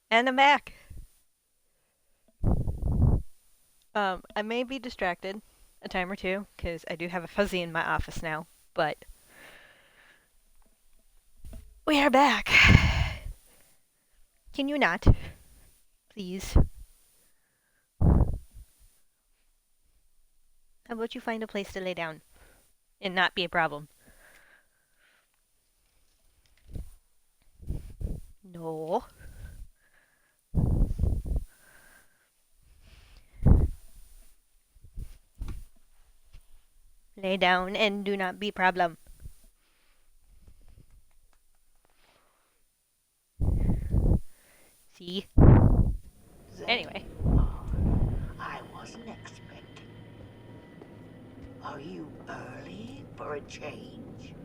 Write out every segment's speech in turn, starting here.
And I'm back. I may be distracted a time or two because I do have a fuzzy in my office now, but we are back. Can you not, please? How about you find a place to lay down and not be a problem? No. Lay down and do not be a problem. See? There Anyway. you are. I wasn't expecting. Are you early for a change?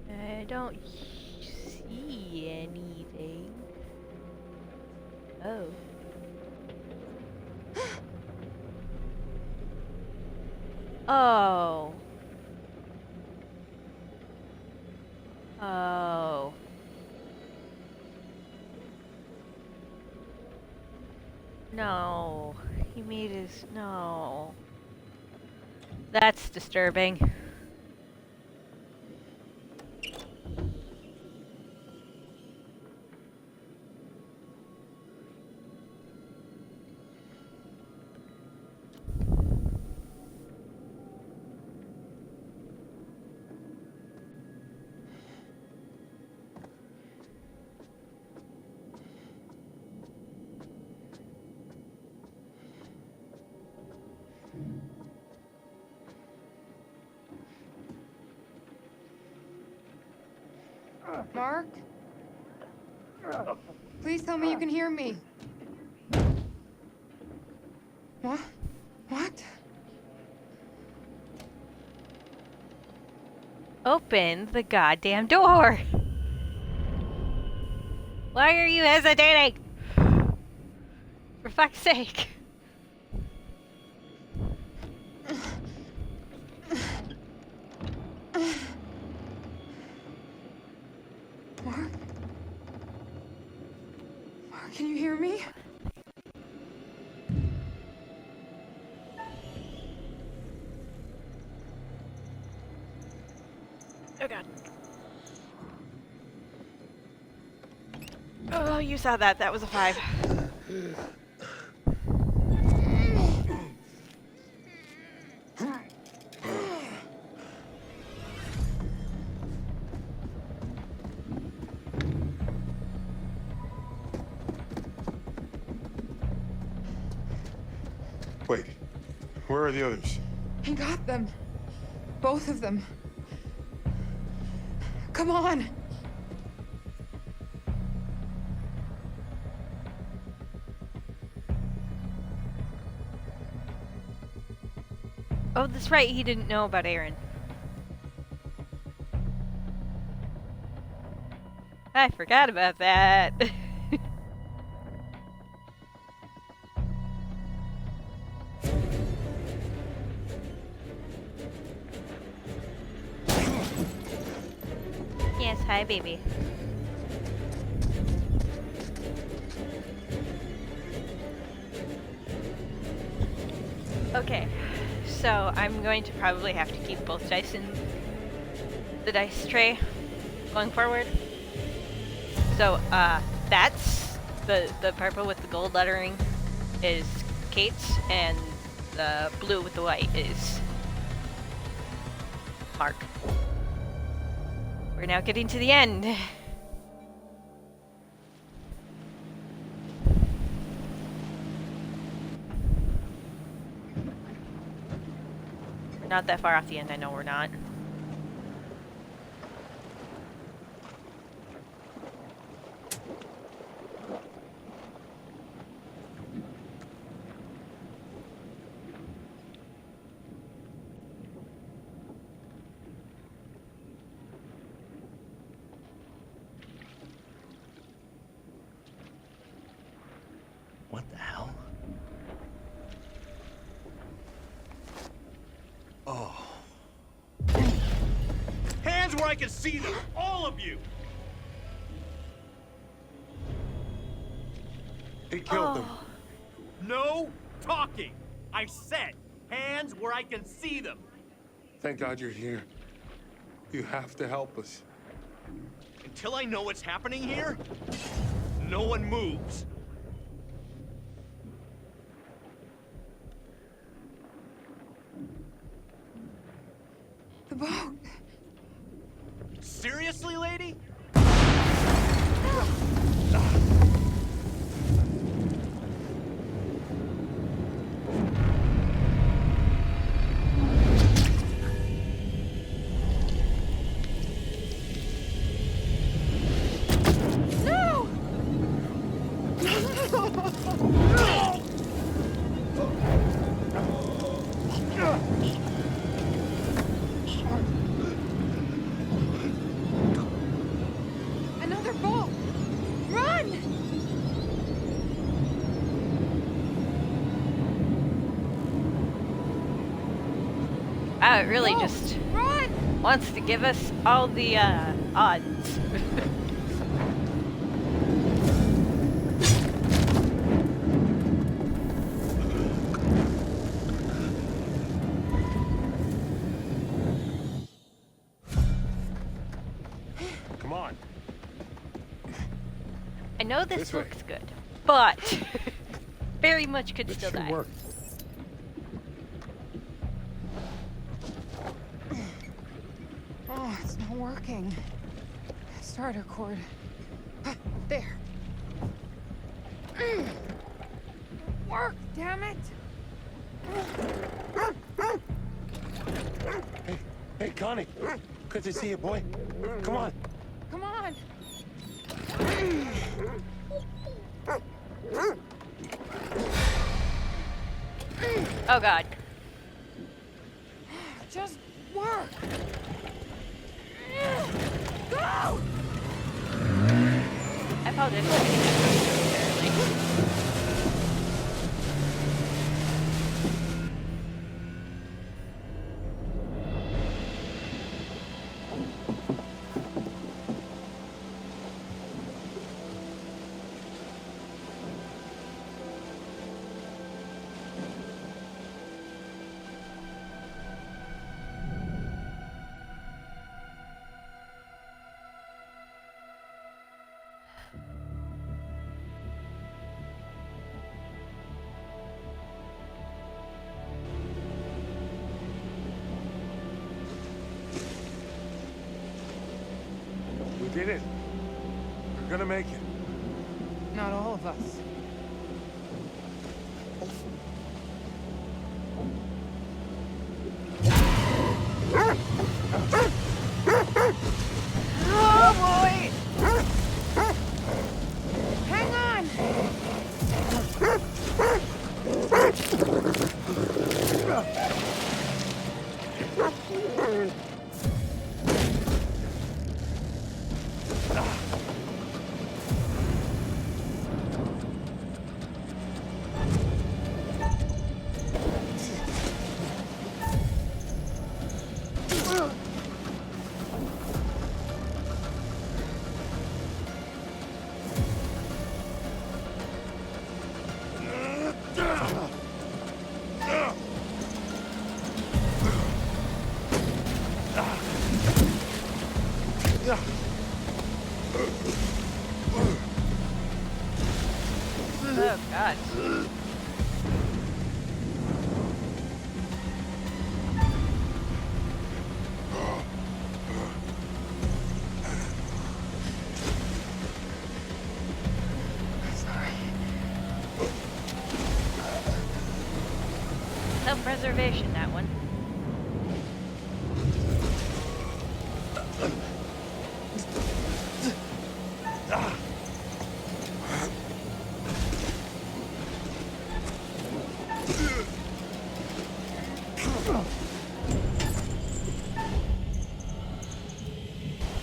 I don't see anything. Oh. Oh. Oh. No. He made his. No. That's disturbing. Mark? Please tell me you can hear me. What? What? Open the goddamn door! Why are you hesitating? For fuck's sake. Mark? Mark, can you hear me? Oh god. Oh, you saw that. That was a 5. Wait, where are the others? He got them. Both of them. Come on. Oh, that's right. He didn't know about Aaron. I forgot about that. Yes, hi, baby. Okay, so I'm going to probably have to keep both dice in the dice tray going forward. So, that's the purple with the gold lettering is Kate's, and the blue with the white is Mark. We're now getting to the end. We're not that far off the end, I know we're not. What the hell? Oh. Hey! Hands where I can see them! All of you! He killed them. No talking! I said, hands where I can see them! Thank God you're here. You have to help us. Until I know what's happening here, no one moves. The boat. Seriously, lady? No! Another boat! Run! It really Go! just Run! wants to give us all the odds. Come on. I know this This way. looks good, but very much could This still should die. work. Oh, it's not working. Starter cord. There. Work, damn it! Hey, Connie. Good to see you, boy. Come on. Come on! Oh god. Just work! Go! I apologize for getting that momentarily. We did it. We're gonna make it. Not all of us. Oh boy! Hang on! Oh god. Self-preservation, that one.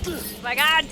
Oh my god!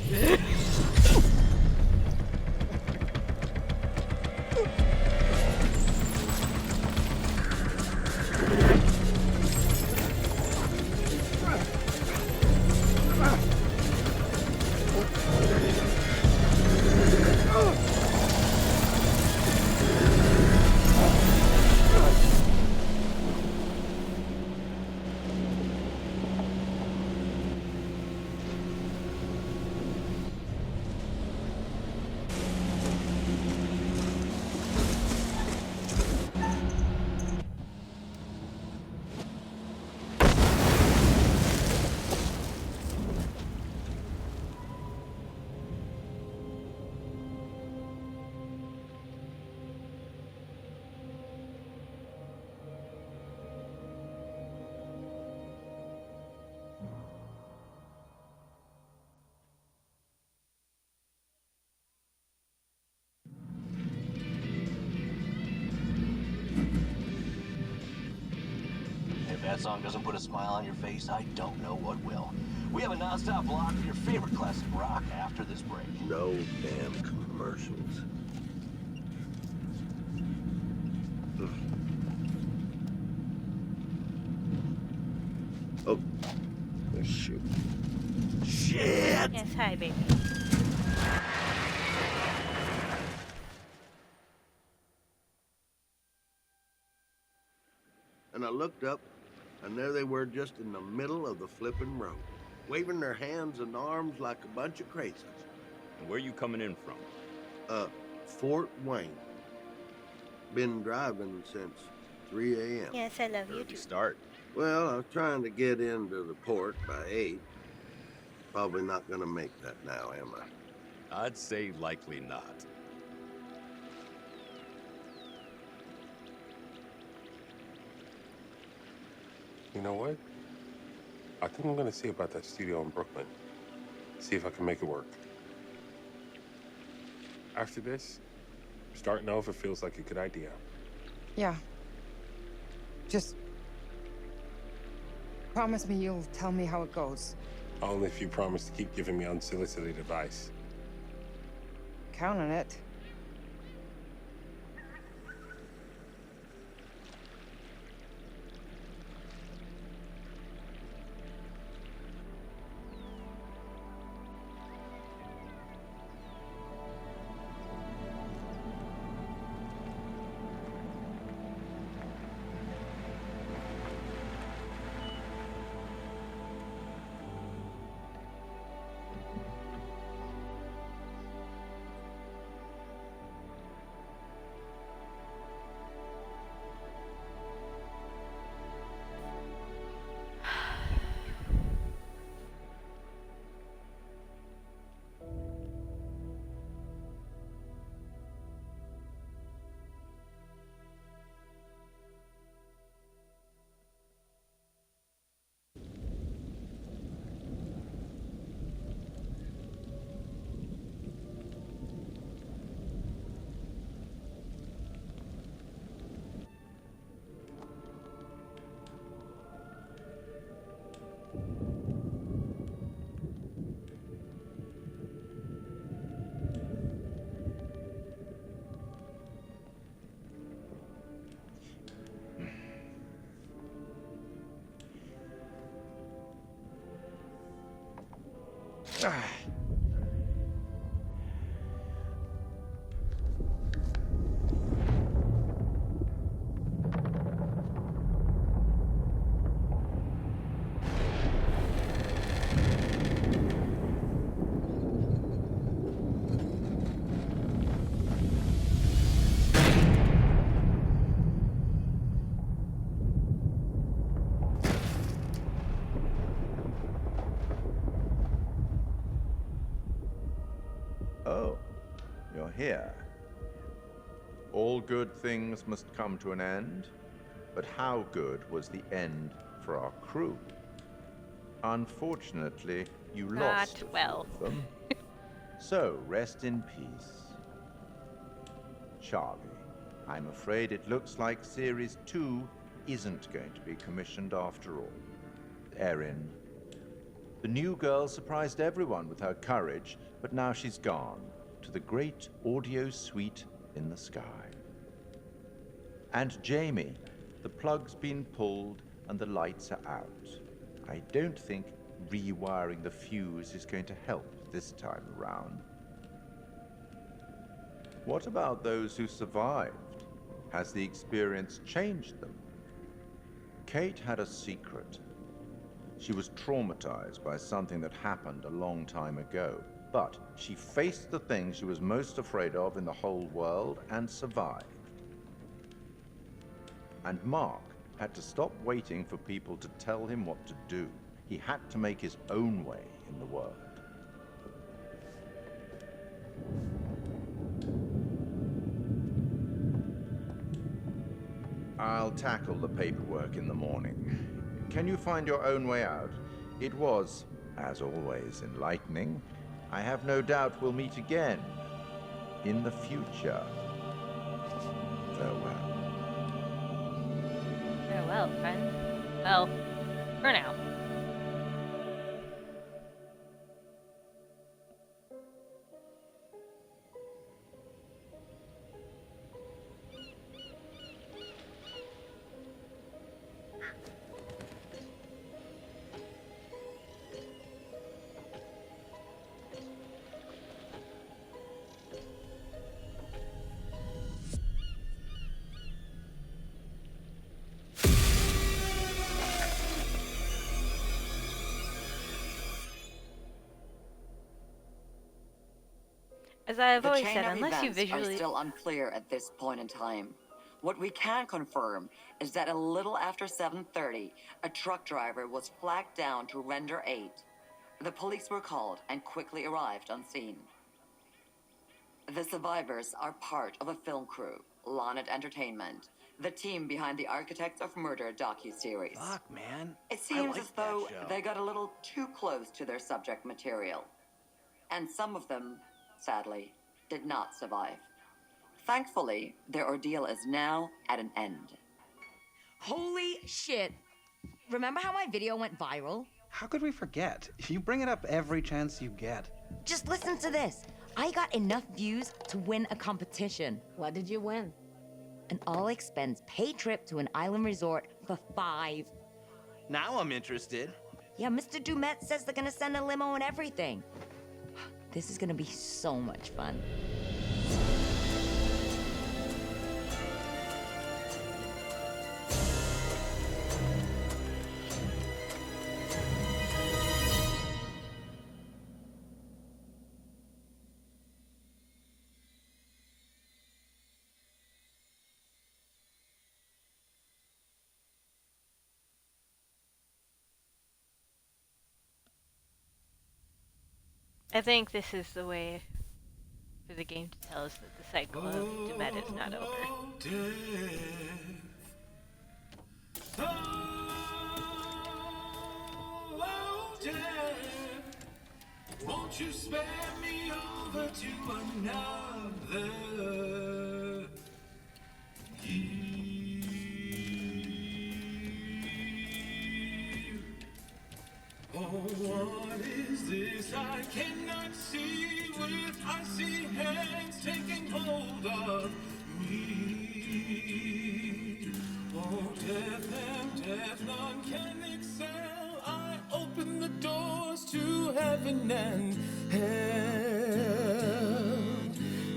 that song doesn't put a smile on your face, I don't know what will. We have a non-stop block of your favorite classic rock after this break. No damn commercials. Oh, shoot. Shit! Yes, hi, baby. And I looked up, and there they were just in the middle of the flippin' road, waving their hands and arms like a bunch of crazies. And where you coming in from? Fort Wayne. Been driving since 3 a.m. Yes, I love you Early too. start. Well, I was trying to get into the port by 8. Probably not gonna make that now, am I? I'd say likely not. You know what? I think I'm gonna see about that studio in Brooklyn. See if I can make it work. After this, starting over feels like a good idea. Yeah. Just promise me you'll tell me how it goes. Only if you promise to keep giving me unsolicited advice. Count on it. Oh, you're here. All good things must come to an end, but how good was the end for our crew? Unfortunately, you lost Not well. a few of them. So, rest in peace. Charlie, I'm afraid it looks like Series 2 isn't going to be commissioned after all. Erin, the new girl surprised everyone with her courage, but now she's gone to the great audio suite in the sky. And Jamie, the plug's been pulled and the lights are out. I don't think rewiring the fuse is going to help this time around. What about those who survived? Has the experience changed them? Kate had a secret. She was traumatized by something that happened a long time ago, but she faced the thing she was most afraid of in the whole world and survived. And Mark had to stop waiting for people to tell him what to do. He had to make his own way in the world. I'll tackle the paperwork in the morning. Can you find your own way out? It was, as always, enlightening. I have no doubt we'll meet again in the future. Farewell. Farewell, friend. Well, for now. As I have The always chain said, of unless you events are visually... still unclear at this point in time. What we can confirm is that a little after 7:30, a truck driver was flagged down to render aid. The police were called and quickly arrived on scene. The survivors are part of a film crew, Lonnet Entertainment, the team behind the Architects of Murder docuseries. Fuck, man. It seems like as though that show. they got a little too close to their subject material. And some of them, sadly, did not survive. Thankfully, their ordeal is now at an end. Holy shit. Remember how my video went viral? How could we forget? You bring it up every chance you get. Just listen to this. I got enough views to win a competition. What did you win? An all-expense paid trip to an island resort for 5. Now I'm interested. Yeah, Mr. Dumet says they're gonna send a limo and everything. This is gonna be so much fun. I think this is the way for the game to tell us that the cycle of Demet is not over. Won't you spare me over to another year? Oh, what is this I cannot see with icy hands taking hold of me? Oh, death and death, none can excel. I open the doors to heaven and hell.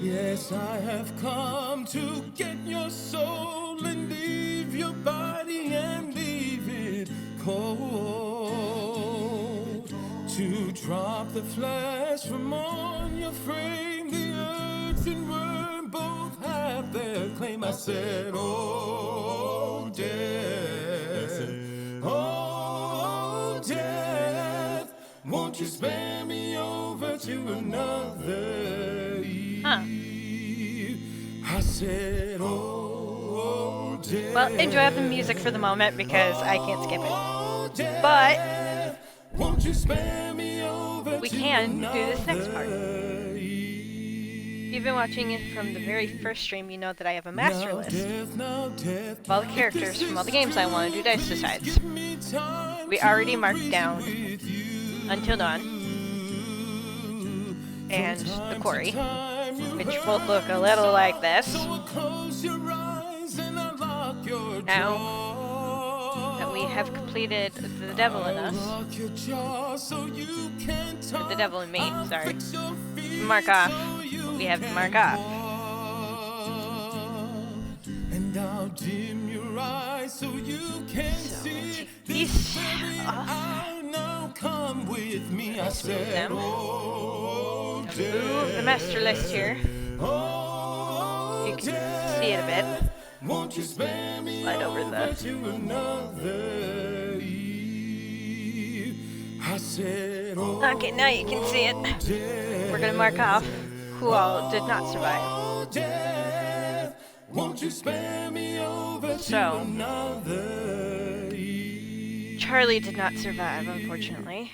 Yes, I have come to get your soul and leave your body and leave it cold. To drop the flesh from on your frame, the earth and worm both have their claim. I said, oh, death, oh, death, won't you spare me over to another eve? I said, oh, death. Well, enjoy the music for the moment because I can't skip it. But won't you spare me over we can do this next part. If you've been watching it from the very first stream, you know that I have a master list of all the characters from all the games I want to do dice decides. We already marked down Until Dawn and the Quarry, which both look a little like this. Now that we have completed The Devil in Us, or The Devil in Me, sorry, mark off what we have to mark off. And I'll dim your eyes so you can see. These Now come with me, I said, oh, move the master list here. You can see it a bit. Won't you spare me Slide over the to another eve? I said, oh, okay, now you can see it. We're gonna mark off who all did not survive. won't you spare me over to another eve? Charlie did not survive, unfortunately.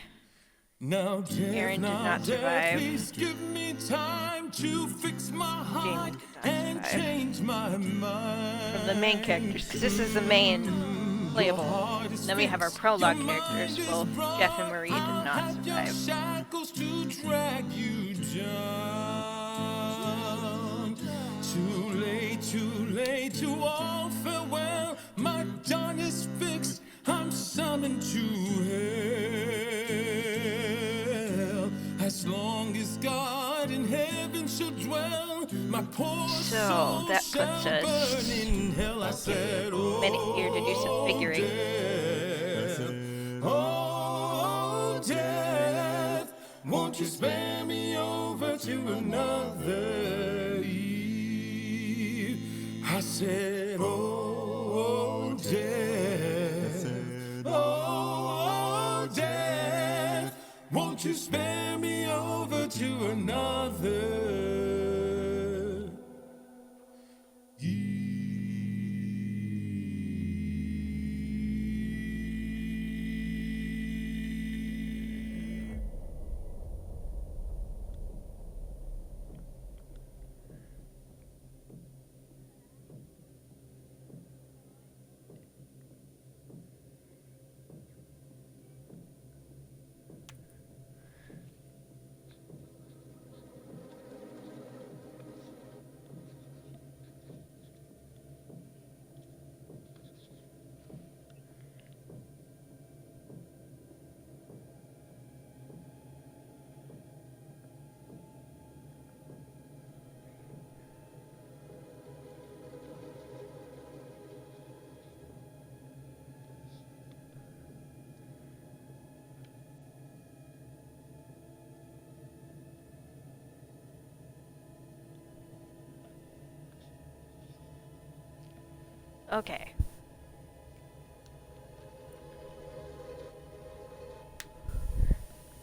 Now, Aaron did not survive. please give me time to fix my Jamie heart did not and survive. change my mind. From the main characters, because this is the main playable. Then we have our prologue characters. Well, Jeff and Marie did not survive. Shackles to drag you down. Too late to all farewell. My dawn is fixed. I'm summoned to hell. As long as God in heaven shall dwell, my poor so that puts us minute here to do some figuring. Oh, death, won't you spare me over to another eve? I said, oh, death, oh, death, won't you spare me over to another Okay.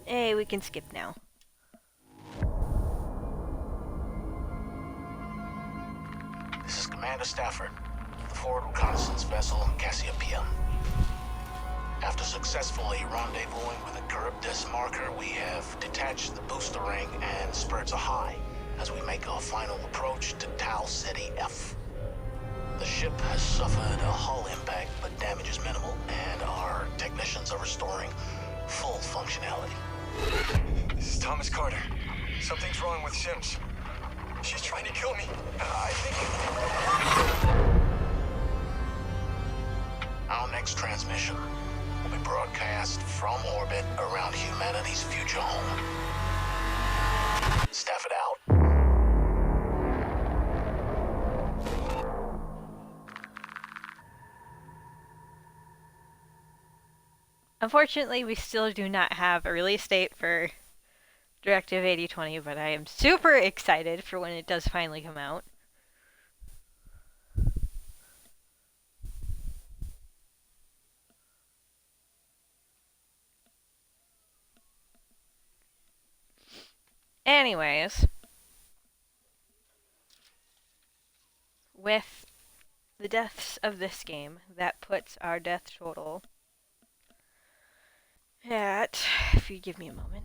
Hey, we can skip now. This is Commander Stafford, the forward reconnaissance vessel Cassiopeia. After successfully rendezvousing with a Charybdis marker, we have detached the booster ring and spurred to high as we make our final approach to Tau Ceti F. The ship has suffered a hull impact, but damage is minimal, and our technicians are restoring full functionality. This is Thomas Carter. Something's wrong with Sims. She's trying to kill me. I think... Our next transmission will be broadcast from orbit around humanity's future home. Stafford out. Unfortunately, we still do not have a release date for Directive 8020, but I am super excited for when it does finally come out. Anyways, with the deaths of this game, that puts our death total at, if you give me a moment.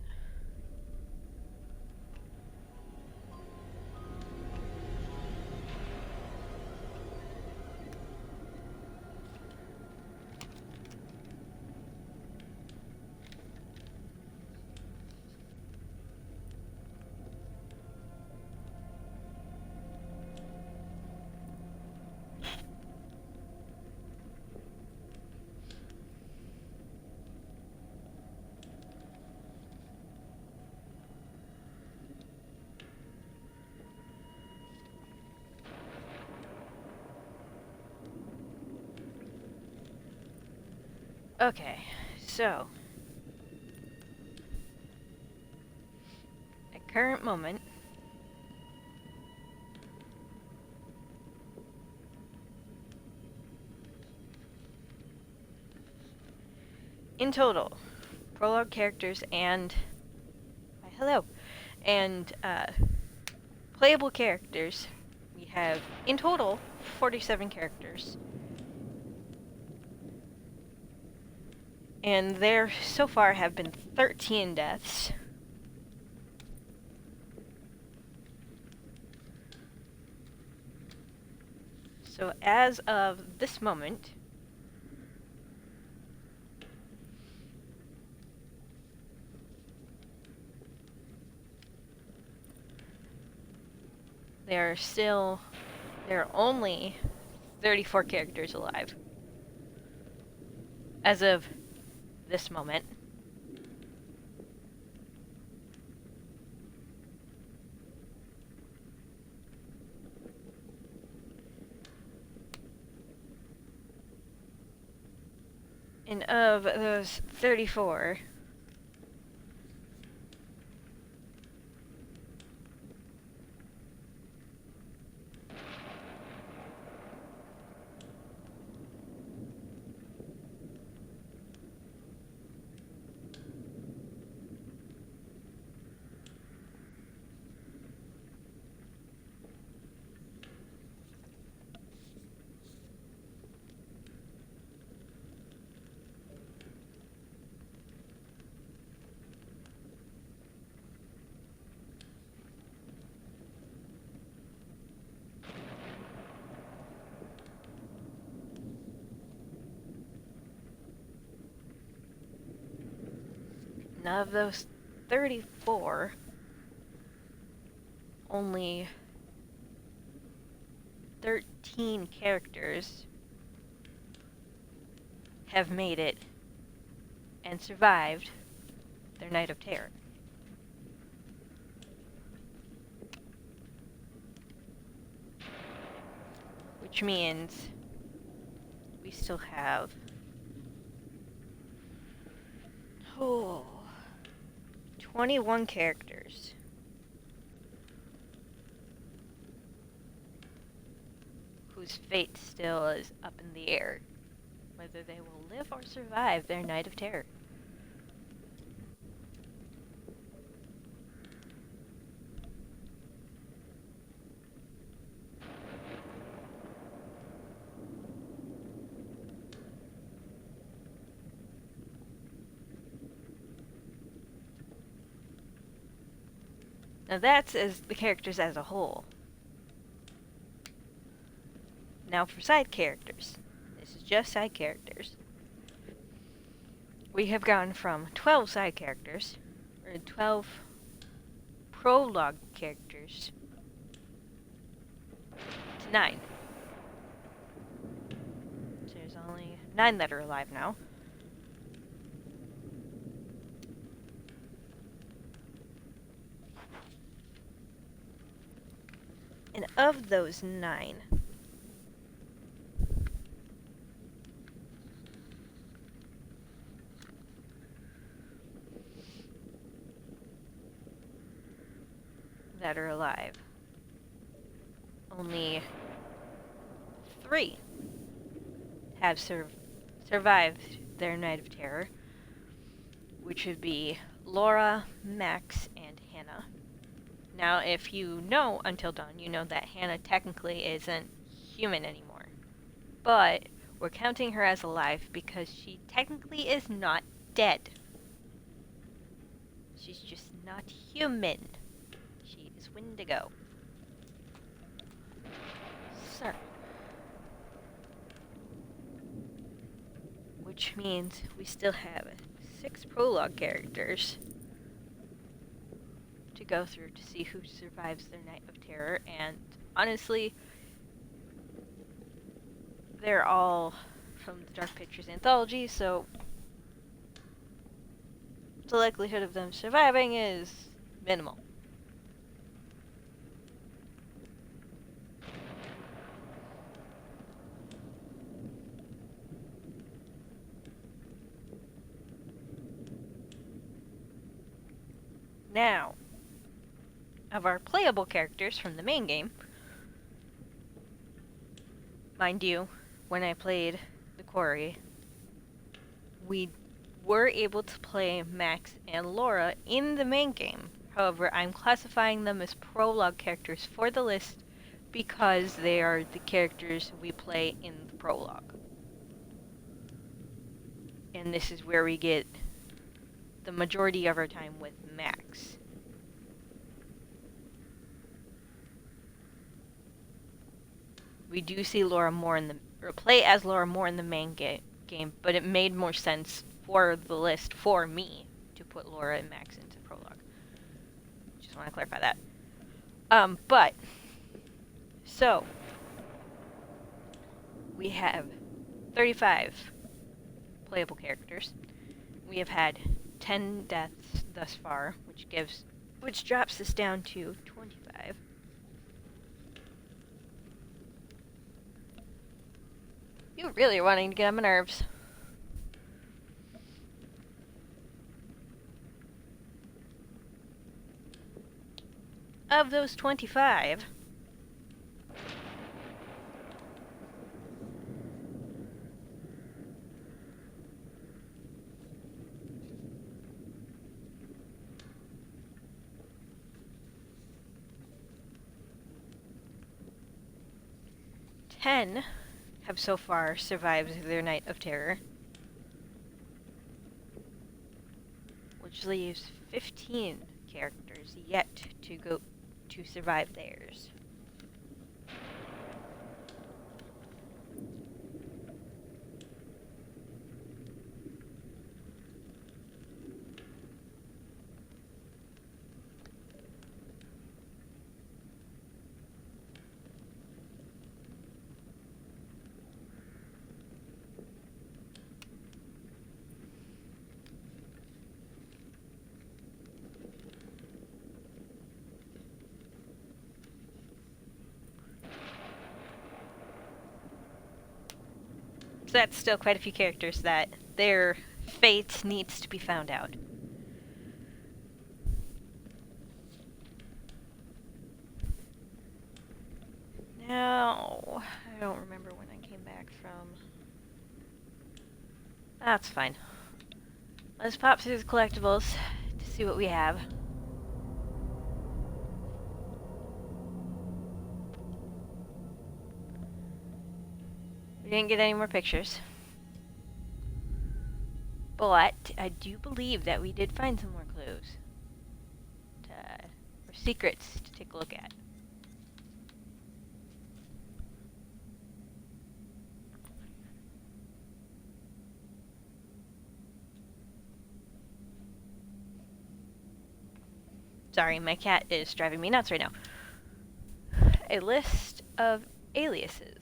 Okay, so at current moment, in total, prologue characters and playable characters, we have in total 47 characters. And there, so far, have been 13 deaths. So as of this moment, there are only 34 characters alive as of this moment. And of those 34, of those 34, only 13 characters have made it and survived their Night of Terror. Which means we still have 21 characters whose fate still is up in the air, whether they will live or survive their Night of Terror. Now that's as the characters as a whole. Now for side characters. This is just side characters. We have gone from 12 side characters, or 12 prologue characters, to 9. So there's only 9 that are alive now. And of those 9, that are alive, only 3 have survived their Night of Terror, which would be Laura, Max, and Hannah. Now, if you know Until Dawn, you know that Hannah technically isn't human anymore. But we're counting her as alive because she technically is not dead. She's just not human. She is Wendigo. So. Which means we still have 6 prologue characters to go through to see who survives their Night of Terror, and honestly, they're all from the Dark Pictures anthology, so the likelihood of them surviving is minimal. Now, of our playable characters from the main game, mind you, when I played The Quarry, we were able to play Max and Laura in the main game. However, I'm classifying them as prologue characters for the list because they are the characters we play in the prologue. And this is where we get the majority of our time with Max. We do see Laura more in the, or play as Laura more in the main game, but it made more sense for the list for me to put Laura and Max into prologue. Just want to clarify that. But So, we have 35 playable characters. We have had 10 deaths thus far, which drops us down to 25. You really are wanting to get on my nerves. Of those 25, ten have so far survived their night of terror, which leaves 15 characters yet to survive theirs. So that's still quite a few characters that their fate needs to be found out. Now, I don't remember when I came back from. That's fine. Let's pop through the collectibles to see what we have. We didn't get any more pictures. But I do believe that we did find some more clues. Or secrets to take a look at. Sorry, my cat is driving me nuts right now. A list of aliases.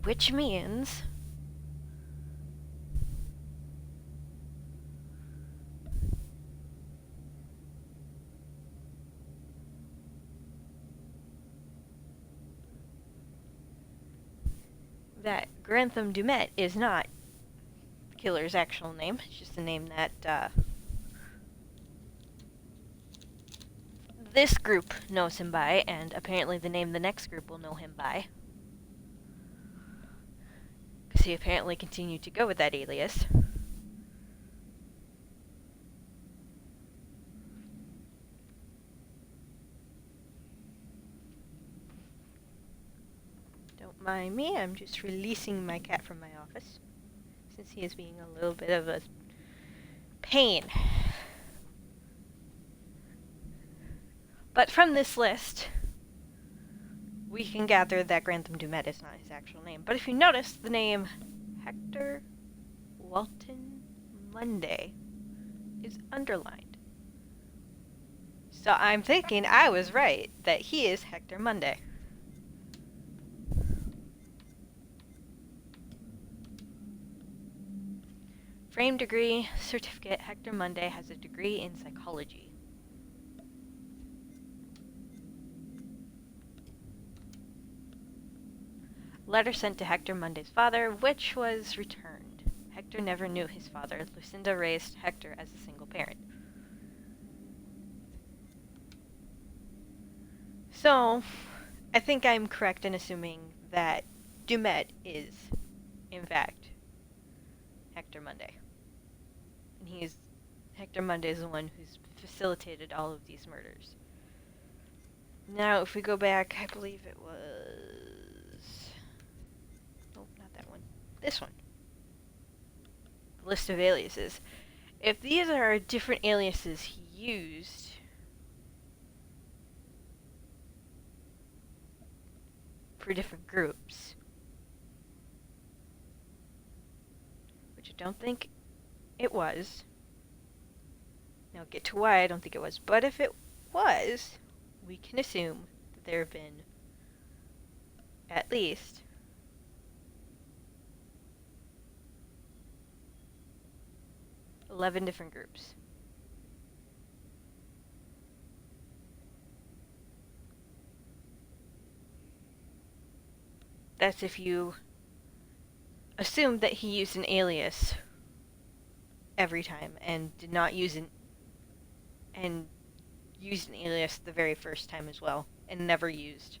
Which means that Grantham Dumet is not the killer's actual name. It's just the name that this group knows him by, and apparently the name the next group will know him by. Because he apparently continued to go with that alias. Don't mind me, I'm just releasing my cat from my office, since he is being a little bit of a pain. But from this list, we can gather that Grantham Dumet is not his actual name. But if you notice, the name Hector Walton Monday is underlined. So I'm thinking I was right, that he is Hector Monday. Frame degree, certificate, Hector Monday has a degree in psychology. Letter sent to Hector Monday's father, which was returned. Hector never knew his father. Lucinda raised Hector as a single parent. So, I think I'm correct in assuming that Dumet is, in fact, Hector Monday. And Hector Monday is the one who's facilitated all of these murders. Now, if we go back, I believe it was... this one. The list of aliases. If these are different aliases he used for different groups, which I don't think it was, Now get to why I don't think it was, but if it was, we can assume that there have been at least 11 different groups. That's if you assume that he used an alias every time and did not use an alias the very first time as well, and never used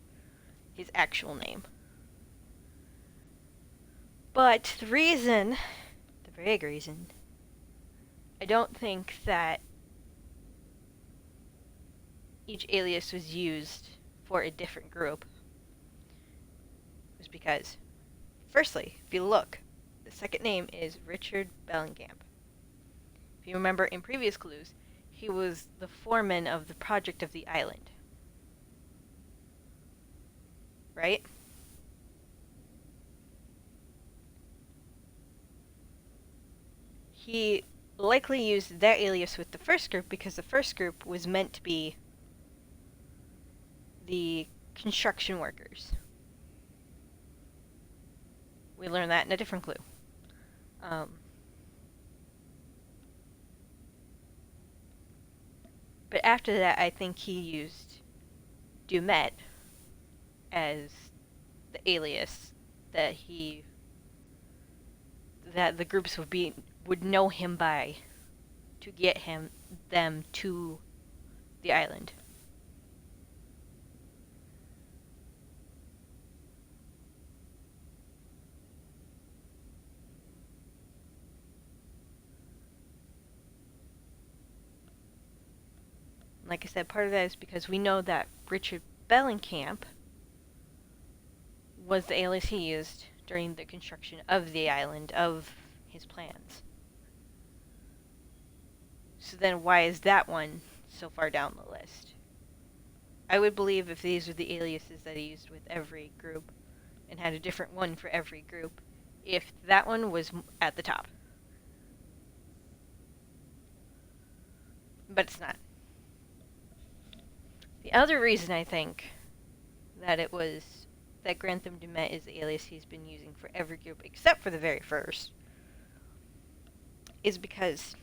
his actual name. But the vague reason, I don't think that each alias was used for a different group was because, firstly, if you look, the second name is Richard Bellingham. If you remember in previous clues, he was the foreman of the project of the island. Right? He likely used that alias with the first group because the first group was meant to be the construction workers. We learned that in a different clue. But after that, I think he used Dumet as the alias that the groups would know him by to get them to the island. Like I said, part of that is because we know that Richard Bellingham was the alias he used during the construction of the island, of his plans. So then why is that one so far down the list? I would believe if these were the aliases that he used with every group and had a different one for every group, if that one was at the top. But it's not. The other reason I think that Grantham Dumet is the alias he's been using for every group except for the very first is because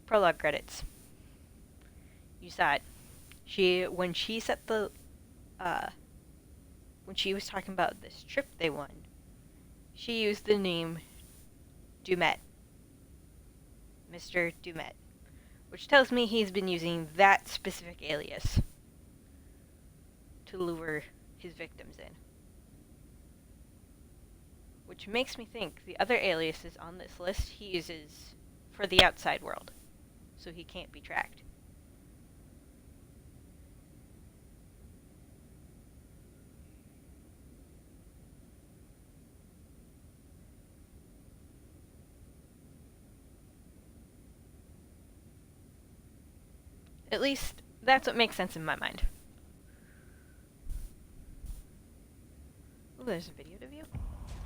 prologue credits. You saw it. When she was talking about this trip they won, she used the name Dumet. Mr. Dumet. Which tells me he's been using that specific alias to lure his victims in. Which makes me think the other aliases on this list he uses for the outside world, so he can't be tracked. At least, that's what makes sense in my mind. Oh, there's a video to view.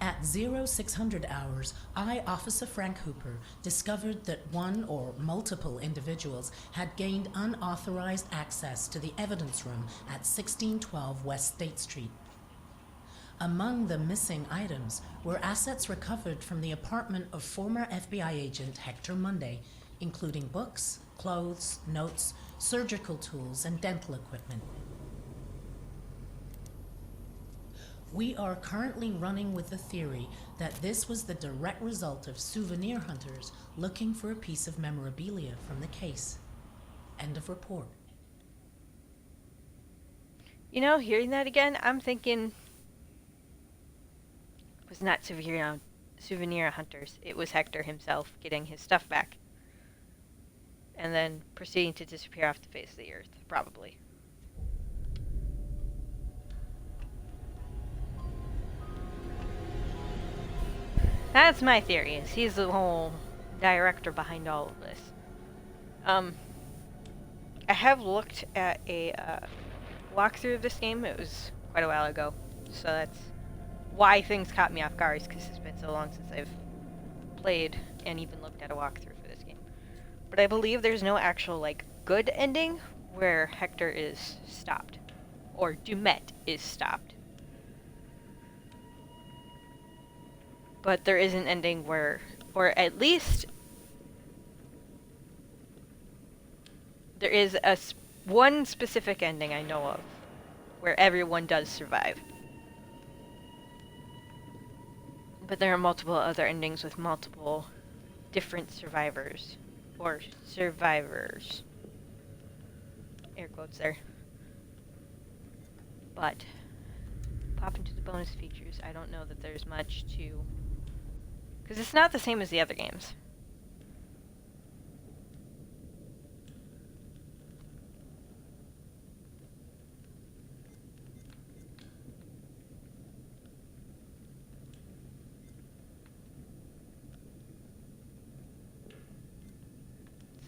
At 0600 hours, I, Officer Frank Hooper, discovered that one or multiple individuals had gained unauthorized access to the evidence room at 1612 West State Street. Among the missing items were assets recovered from the apartment of former FBI agent Hector Monday, including books, clothes, notes, surgical tools, and dental equipment. We are currently running with the theory that this was the direct result of souvenir hunters looking for a piece of memorabilia from the case. End of report. You know, hearing that again, I'm thinking it was not souvenir hunters. It was Hector himself getting his stuff back. And then proceeding to disappear off the face of the earth, probably. That's my theory, is he's the whole director behind all of this. I have looked at a walkthrough of this game. It was quite a while ago, so that's why things caught me off guard, because it's been so long since I've played and even looked at a walkthrough for this game. But I believe there's no actual, like, good ending where Hector is stopped. Or Dumet is stopped. But there is an ending where, or at least there is one specific ending I know of where everyone does survive. But there are multiple other endings with multiple different survivors. Or survivors. Air quotes there. But, pop into the bonus features. I don't know that there's much to... Because it's not the same as the other games.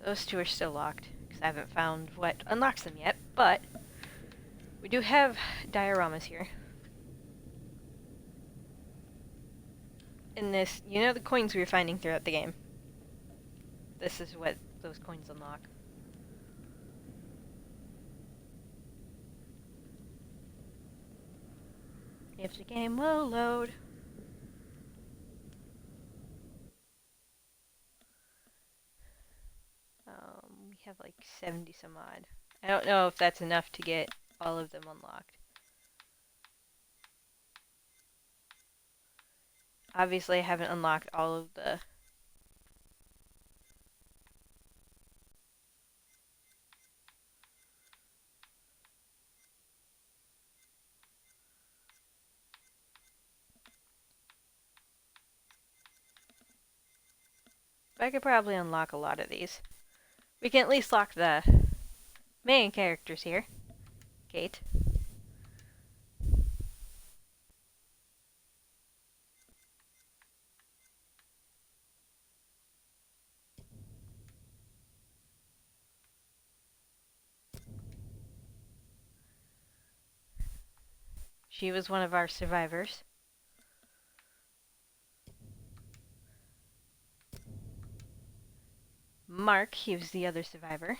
Those two are still locked, because I haven't found what unlocks them yet, but we do have dioramas here. In this, you know the coins we were finding throughout the game? This is what those coins unlock. If the game will load. We have like 70 some odd. I don't know if that's enough to get all of them unlocked. Obviously I haven't unlocked all of the... But I could probably unlock a lot of these. We can at least lock the main characters here. Kate. She was one of our survivors. Mark, he was the other survivor.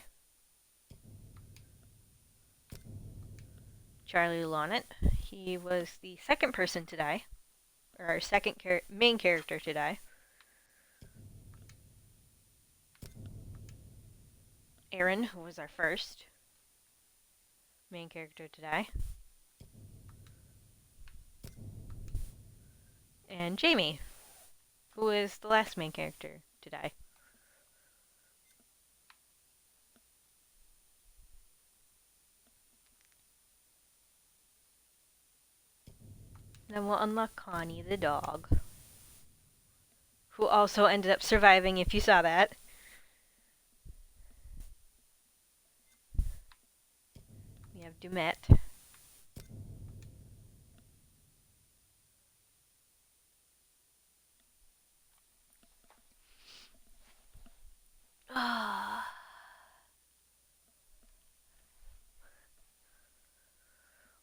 Charlie Lonnet, he was the second person to die. Or our second main character to die. Aaron, who was our first main character to die. And Jamie, who is the last main character to die. Then we'll unlock Connie the dog, who also ended up surviving, if you saw that. We have Dumet.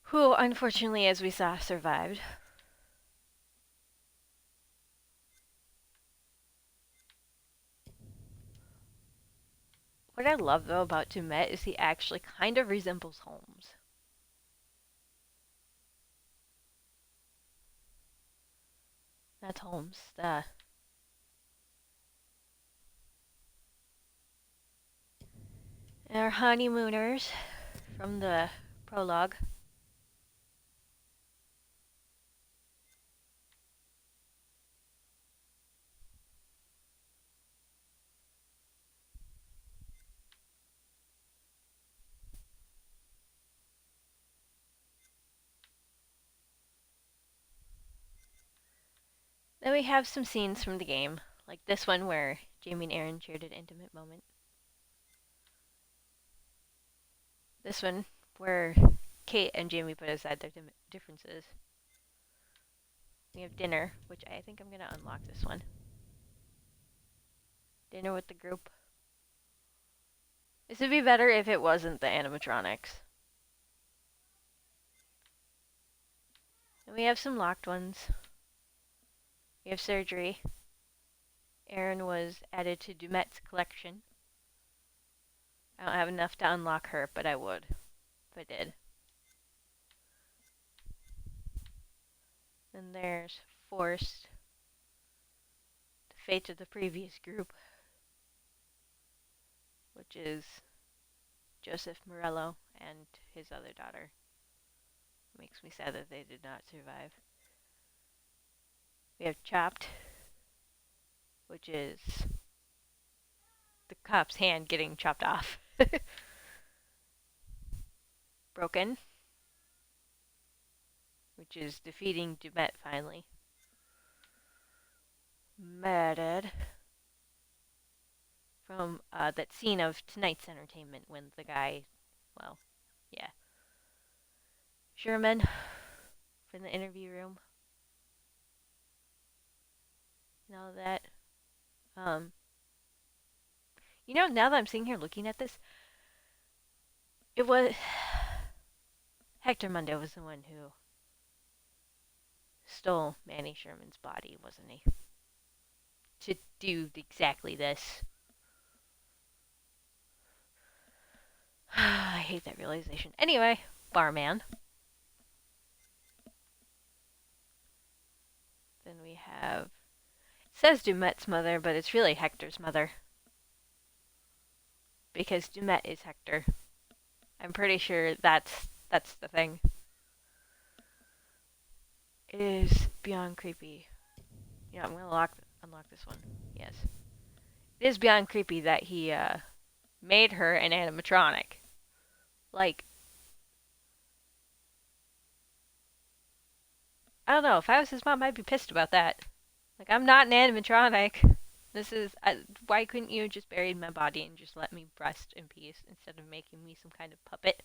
Who, unfortunately, as we saw, survived. What I love, though, about Dumet is he actually kind of resembles Holmes. That's Holmes, our honeymooners from the prologue. Then we have some scenes from the game, like this one where Jamie and Aaron shared an intimate moment. This one where Kate and Jamie put aside their differences. We have dinner, which I think I'm going to unlock this one. Dinner with the group. This would be better if it wasn't the animatronics. And we have some locked ones. We have surgery. Erin was added to Dumet's collection. I don't have enough to unlock her, but I would if I did. Then there's Forced, the fate of the previous group, which is Joseph Morello and his other daughter. Makes me sad that they did not survive. We have Chopped, which is the cop's hand getting chopped off. Broken, which is defeating Dumet finally. Murdered, from that scene of tonight's entertainment when the guy, well, yeah. Sherman from the interview room. And all of that. You know, now that I'm sitting here looking at this, it was Hector Mundo was the one who stole Manny Sherman's body, wasn't he? To do exactly this. I hate that realization. Anyway, Barman. Then we have... It says Dumet's mother, but it's really Hector's mother. Because Dumet is Hector. I'm pretty sure that's the thing. It is beyond creepy. Yeah, I'm gonna unlock this one. Yes. It is beyond creepy that he made her an animatronic. Like, I don't know, if I was his mom, I'd be pissed about that. Like, I'm not an animatronic. This is, why couldn't you just bury my body and just let me rest in peace instead of making me some kind of puppet?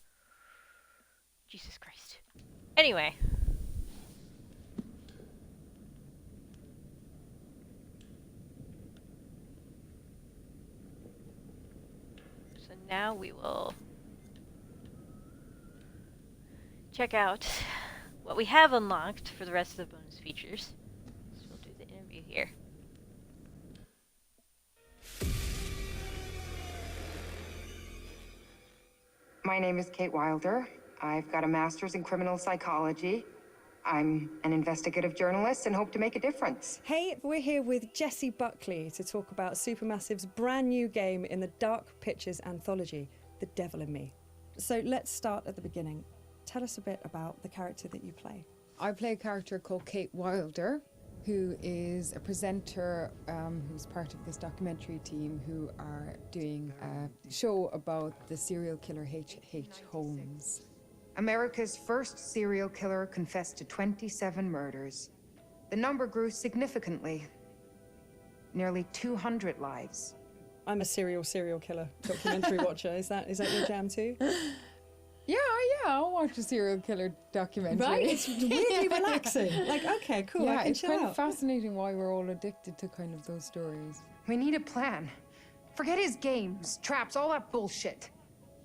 Jesus Christ. Anyway. So now we will check out what we have unlocked for the rest of the bonus features. So we'll do the interview here. My name is Kate Wilder. I've got a master's in criminal psychology. I'm an investigative journalist and hope to make a difference. Hey, we're here with Jessie Buckley to talk about Supermassive's brand new game in the Dark Pictures anthology, The Devil in Me. So let's start at the beginning. Tell us a bit about the character that you play. I play a character called Kate Wilder, who is a presenter who's part of this documentary team who are doing a show about the serial killer H.H. Holmes. America's first serial killer confessed to 27 murders. The number grew significantly. Nearly 200 lives. I'm a serial killer documentary watcher. Is that your jam too? Yeah, I'll watch a serial killer documentary. Right, it's weirdly relaxing. Like, okay, cool, yeah, I can it's chill kind out. of fascinating why we're all addicted to kind of those stories. We need a plan. Forget his games, traps, all that bullshit.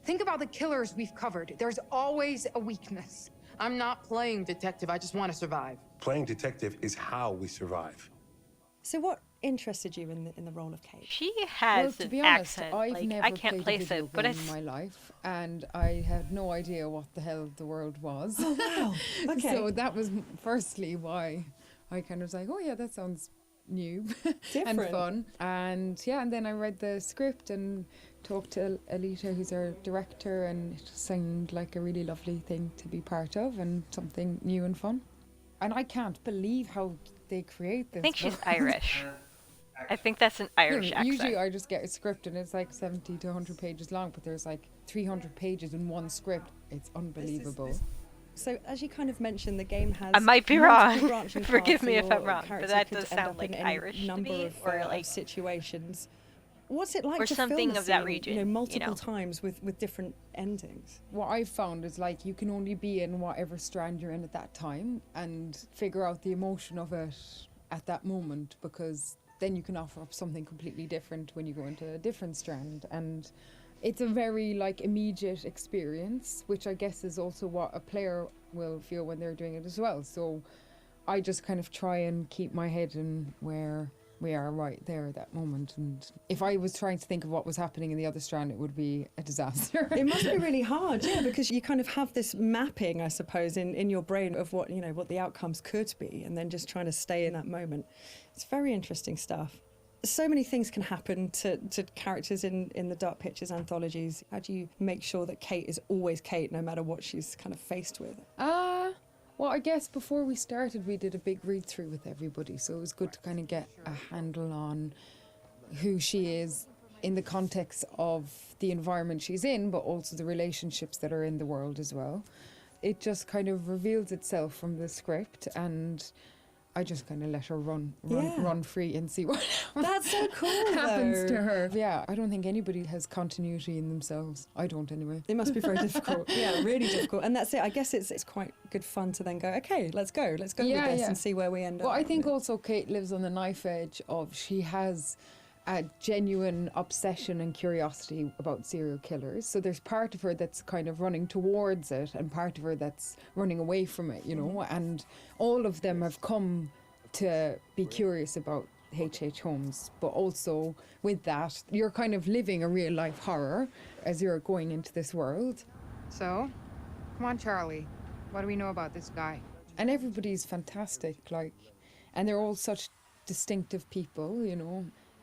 Think about the killers we've covered. There's always a weakness. I'm not playing detective, I just want to survive. Playing detective is how we survive. So what interested you in the role of Kate? She has to an be honest, accent. I've like, never I can't played a place video it, but game in my life, and I had no idea what the hell the world was. Oh wow! Okay. So that was firstly why I kind of was like, oh yeah, that sounds new and Different. fun. And yeah, and then I read the script and talked to Alita, who's our director, and it just seemed like a really lovely thing to be part of and something new and fun. And I can't believe how they create this. I think she's world. Irish. I think that's an Irish accent. Usually I just get a script and it's like 70 to 100 pages long, but there's like 300 pages in one script. It's unbelievable. So as you kind of mentioned, the game has I might be multiple wrong. branching Forgive paths me and if I'm your wrong, but character that could does end sound up like in any Irish to number me, of, or of like situations. What's it like or to something film the of that scene, region, you know, you multiple know? times with different endings? What I've found is like you can only be in whatever strand you're in at that time and figure out the emotion of it at that moment, because then you can offer up something completely different when you go into a different strand. And it's a very like immediate experience, which I guess is also what a player will feel when they're doing it as well. So I just kind of try and keep my head in where we are right there at that moment. And if I was trying to think of what was happening in the other strand, it would be a disaster. It must be really hard, yeah, because you kind of have this mapping, I suppose, in your brain of what, what the outcomes could be, and then just trying to stay in that moment. It's very interesting stuff. So many things can happen to characters in the Dark Pictures anthologies. How do you make sure that Kate is always Kate, no matter what she's kind of faced with? Well, I guess before we started, we did a big read-through with everybody, so it was good to kind of get a handle on who she is in the context of the environment she's in, but also the relationships that are in the world as well. It just kind of reveals itself from the script, and I just kind of let her run free and see what That's so cool, happens to her. Yeah, I don't think anybody has continuity in themselves. I don't anyway. It must be very difficult. Yeah, really difficult. And that's it. I guess it's quite good fun to then go, okay, let's go with this and see where we end up. Well, I think also Kate lives on the knife edge of she has a genuine obsession and curiosity about serial killers. So there's part of her that's kind of running towards it and part of her that's running away from it, and all of them have come to be curious about H.H. Holmes, but also with that, you're kind of living a real life horror as you're going into this world. So, come on, Charlie. What do we know about this guy? And everybody's fantastic, and they're all such distinctive people,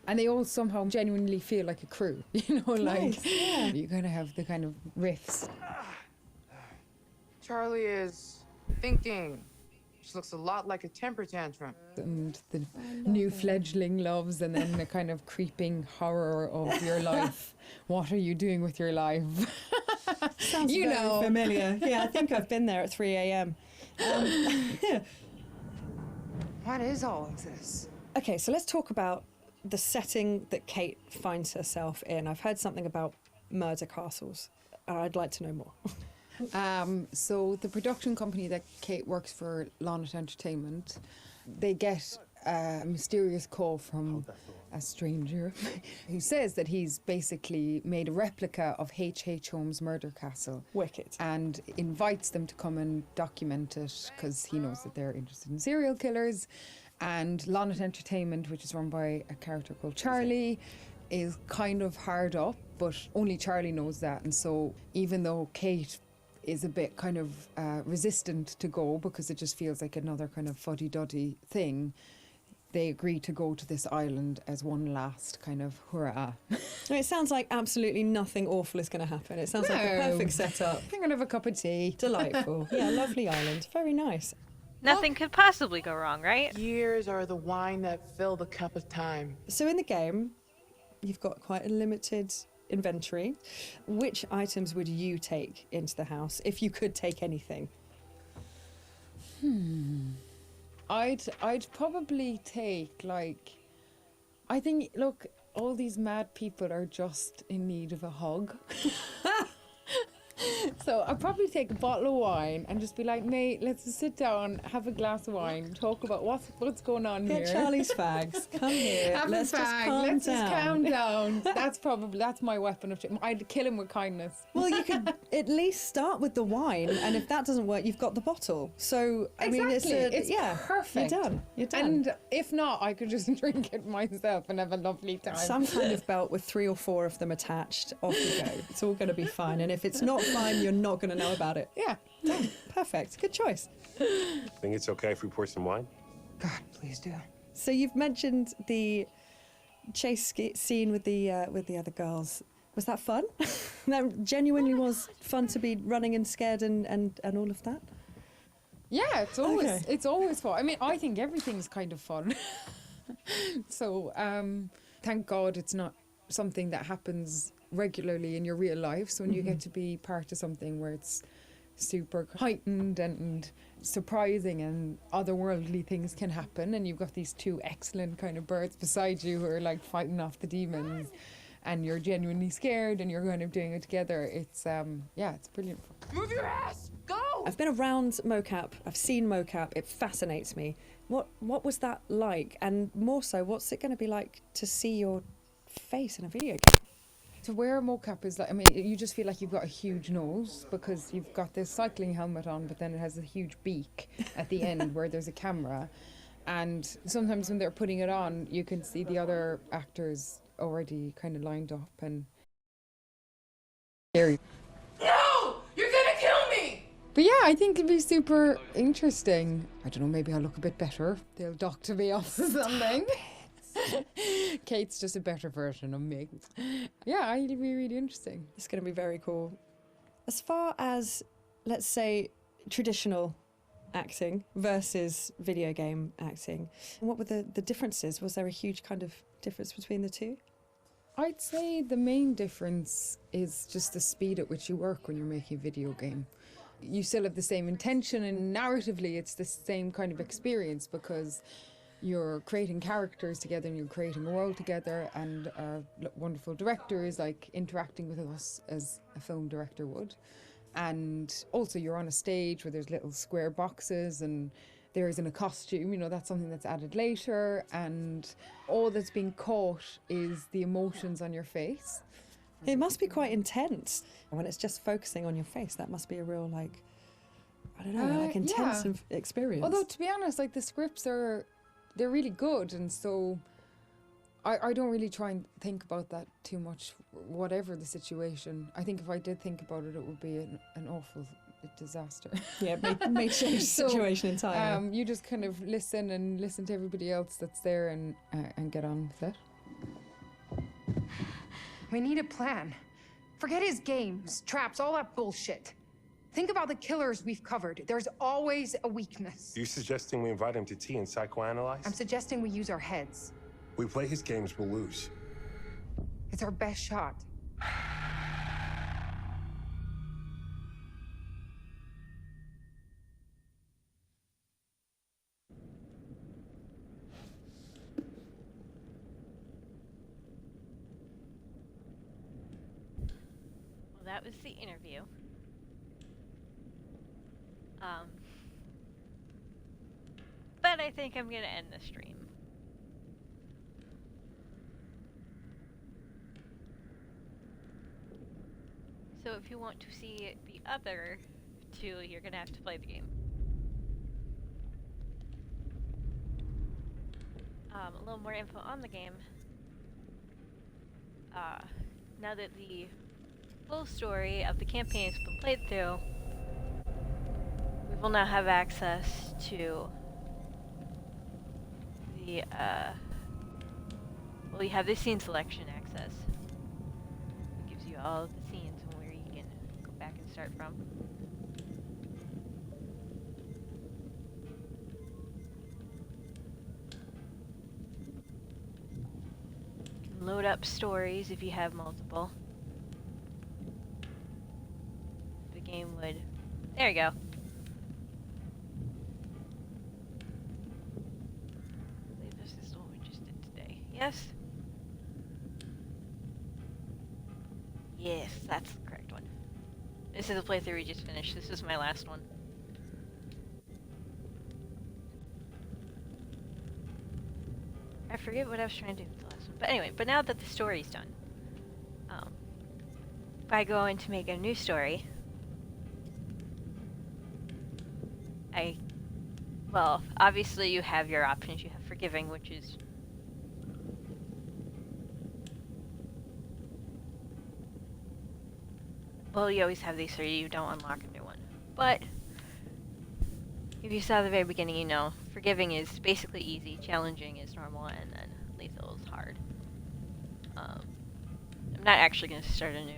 and they all somehow genuinely feel like a crew, Nice, yeah. You kind of have the kind of riffs. Charlie is thinking. She looks a lot like a temper tantrum. And the new fledgling loves, and then the kind of creeping horror of your life. What are you doing with your life? Sounds very familiar. Yeah, I think I've been there at 3 a.m. What is all of this? Okay, so let's talk about the setting that Kate finds herself in. I've heard something about murder castles. I'd like to know more. So the production company that Kate works for, Lonnet Entertainment, they get a mysterious call from a stranger who says that he's basically made a replica of H.H. Holmes' murder castle. Wicked. And invites them to come and document it because he knows that they're interested in serial killers. And Lonnet Entertainment, which is run by a character called Charlie, is kind of hard up, but only Charlie knows that. And so even though Kate is a bit kind of resistant to go because it just feels like another kind of fuddy-duddy thing, they agree to go to this island as one last kind of hurrah. It sounds like absolutely nothing awful is going to happen. It sounds like a perfect setup. I'm going to have a cup of tea. Delightful. Yeah, lovely island. Very nice. Nothing could possibly go wrong, right? Years are the wine that fill the cup of time. So in the game, you've got quite a limited inventory. Which items would you take into the house if you could take anything? I'd probably take, I think, look, all these mad people are just in need of a hug. So I'd probably take a bottle of wine and just be like, mate, let's just sit down, have a glass of wine, talk about what's going on here. Get Charlie's fags. Come here. Have let's a just fag. calm Let's down. just calm down. That's my weapon of choice. I'd kill him with kindness. Well, you could at least start with the wine, and if that doesn't work, you've got the bottle. So I mean, it's perfect. You're done. You're done. And if not, I could just drink it myself and have a lovely time. Some kind of belt with 3 or 4 of them attached. Off you go. It's all going to be fine. And if it's not fine, you're not going to know about it. Yeah. Done. Perfect. Good choice. Think it's okay if we pour some wine? God, please do. So you've mentioned the chase scene with the other girls. Was that fun? That genuinely was fun to be running and scared and all of that? Yeah, it's always fun. I mean, I think everything's kind of fun. So, thank God it's not something that happens regularly in your real life. So when you get to be part of something where it's super heightened and surprising and otherworldly things can happen, and you've got these 2 excellent kind of birds beside you who are fighting off the demons, and you're genuinely scared and you're kind of doing it together, it's it's brilliant. Move your ass! Go! I've been around mocap. I've seen mocap. It fascinates me. What was that like? And more so, what's it going to be like to see your face in a video game? To wear mocap is you just feel like you've got a huge nose because you've got this cycling helmet on, but then it has a huge beak at the end where there's a camera. And sometimes when they're putting it on, you can see the other actors already kind of lined up and scary. No! You're gonna kill me! But yeah, I think it'd be super interesting. I don't know, maybe I'll look a bit better. They'll doctor me off or something. Kate's just a better version of me. Yeah, it'll be really interesting. It's going to be very cool. As far as, let's say, traditional acting versus video game acting, what were the differences? Was there a huge kind of difference between the two? I'd say the main difference is just the speed at which you work when you're making a video game. You still have the same intention, and narratively it's the same kind of experience because you're creating characters together and you're creating a world together, and our wonderful director is like interacting with us as a film director would. And also you're on a stage where there's little square boxes and there isn't a costume, you know, that's something that's added later, and all that's being caught is the emotions on your face. It must be quite intense when it's just focusing on your face. That must be a real, like, I don't know, like intense experience. Although, to be honest, like the scripts they're really good, and so I don't really try and think about that too much, whatever the situation. I think if I did think about it, it would be an awful disaster. Yeah, may change the situation entirely. You just kind of listen to everybody else that's there and get on with it. We need a plan. Forget his games, traps, all that bullshit. Think about the killers we've covered. There's always a weakness. You suggesting we invite him to tea and psychoanalyze? I'm suggesting we use our heads. We play his games, we'll lose. It's our best shot. Well, that was the interview. But I think I'm gonna end the stream. So if you want to see the other two, you're gonna have to play the game. A little more info on the game. Now that the full story of the campaign has been played through, we will now have access to the, well, you have the scene selection access. It gives you all of the scenes and where you can go back and start from. You can load up stories if you have multiple. The game would... There you go. Yes? Yes, that's the correct one. This is the playthrough we just finished. This is my last one. I forget what I was trying to do with the last one. But anyway, but now that the story's done, if I go in to make a new story, well, obviously you have your options. You have forgiving, which is well, you always have these so you don't unlock a new one. But if you saw at the very beginning, you know, forgiving is basically easy, challenging is normal, and then lethal is hard. I'm not actually going to start anew.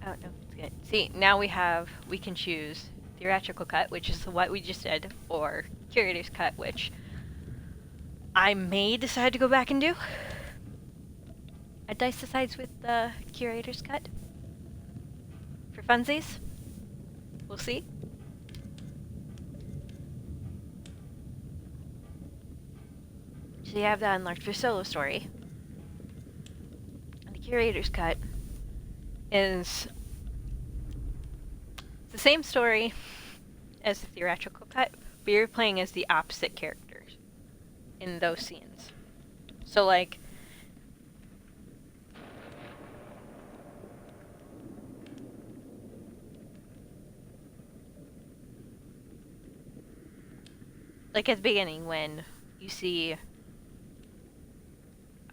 Oh, no, it's good. See, now we can choose theatrical cut, which is what we just did, or curator's cut, which I may decide to go back and do. I'd dice the sides with the curator's cut. For funsies. We'll see. So you have that unlocked for solo story. And the curator's cut is the same story as the theatrical cut, but you're playing as the opposite characters in those scenes. So, like, like at the beginning when you see,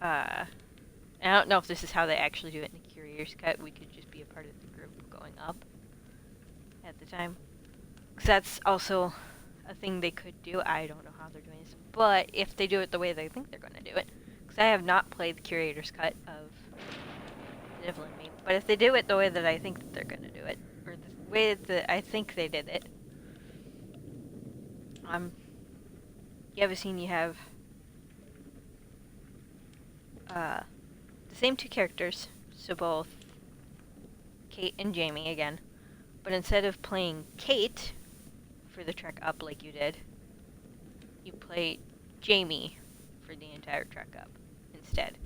I don't know if this is how they actually do it in the curator's cut. We could just be a part of the group going up at the time. Because that's also a thing they could do. I don't know how they're doing this. But if they do it the way they think they're going to do it. Because I have not played the curator's cut of The Devil in Me. But if they do it the way that I think that they're going to do it, or the way that I think they did it, you have a scene you have the same two characters, so both Kate and Jamie again, but instead of playing Kate for the trek up like you did, you play Jamie for the entire trek up instead,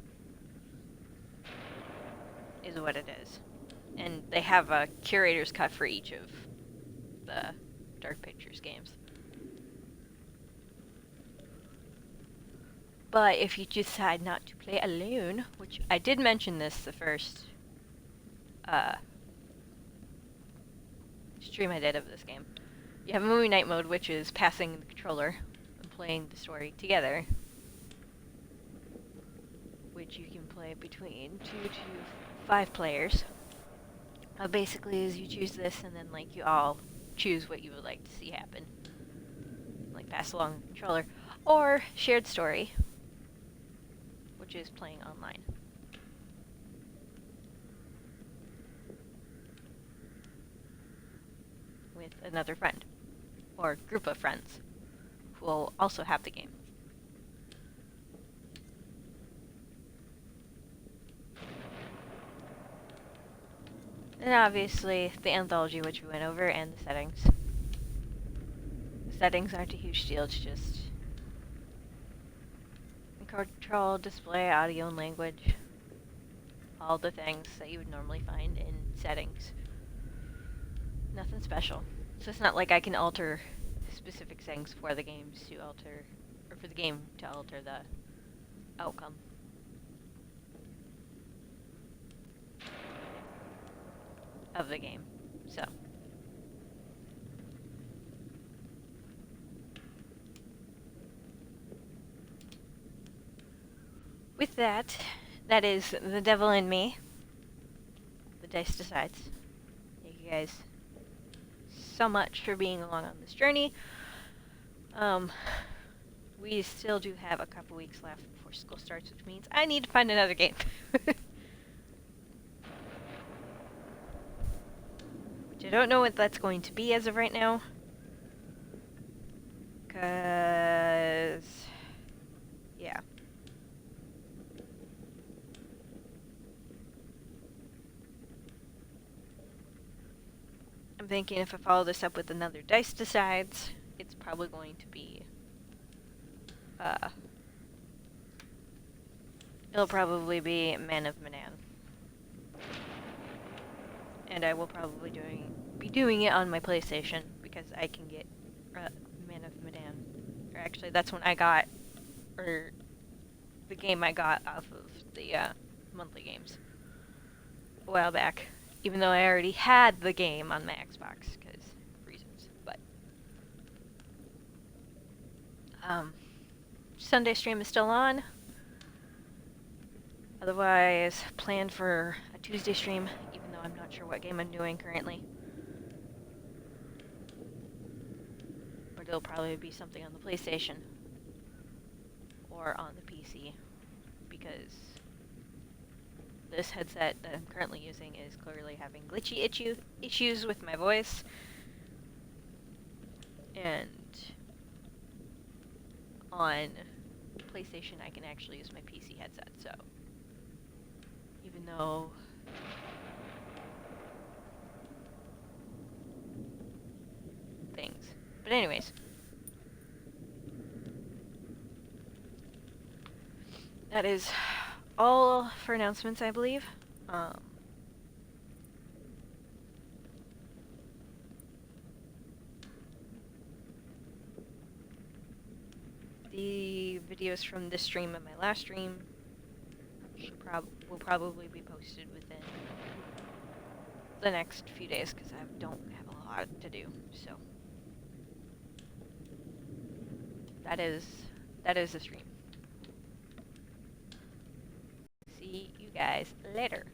is what it is. And they have a curator's cut for each of the Dark Pictures games. But if you decide not to play alone, which I did mention this the first stream I did of this game, you have a movie night mode, which is passing the controller and playing the story together, which you can play between 2 to 5 players. Basically, is you choose this, and then like you all choose what you would like to see happen, like pass along the controller, or shared story, which is playing online. With another friend, or group of friends, who will also have the game. And obviously, the anthology, which we went over, and the settings. The settings aren't a huge deal, it's just control, display, audio, and language. All the things that you would normally find in settings. Nothing special. So it's not like I can alter specific things for the games to alter, or for the game to alter the outcome. Of the game. So. With that, that is The Devil in Me. The Dice Decides. Thank you guys so much for being along on this journey. We still do have a couple weeks left before school starts, which means I need to find another game. Which I don't know what that's going to be as of right now. Cause yeah. I'm thinking if I follow this up with another Dice Decides, it's probably going to be it'll probably be Man of Medan. And I will probably be doing it on my PlayStation, because I can get Man of Medan. Or actually, that's when I got, or the game I got off of the monthly games a while back. Even though I already had the game on my Xbox, because reasons. But Sunday stream is still on. Otherwise, planned for a Tuesday stream, even though I'm not sure what game I'm doing currently. But it'll probably be something on the PlayStation or on the PC, because this headset that I'm currently using is clearly having glitchy issues with my voice. And on PlayStation I can actually use my PC headset, so even though things. But anyways, that is all for announcements, I believe. The videos from this stream and my last stream will probably be posted within the next few days, because I don't have a lot to do, so. that is the stream. See you guys later.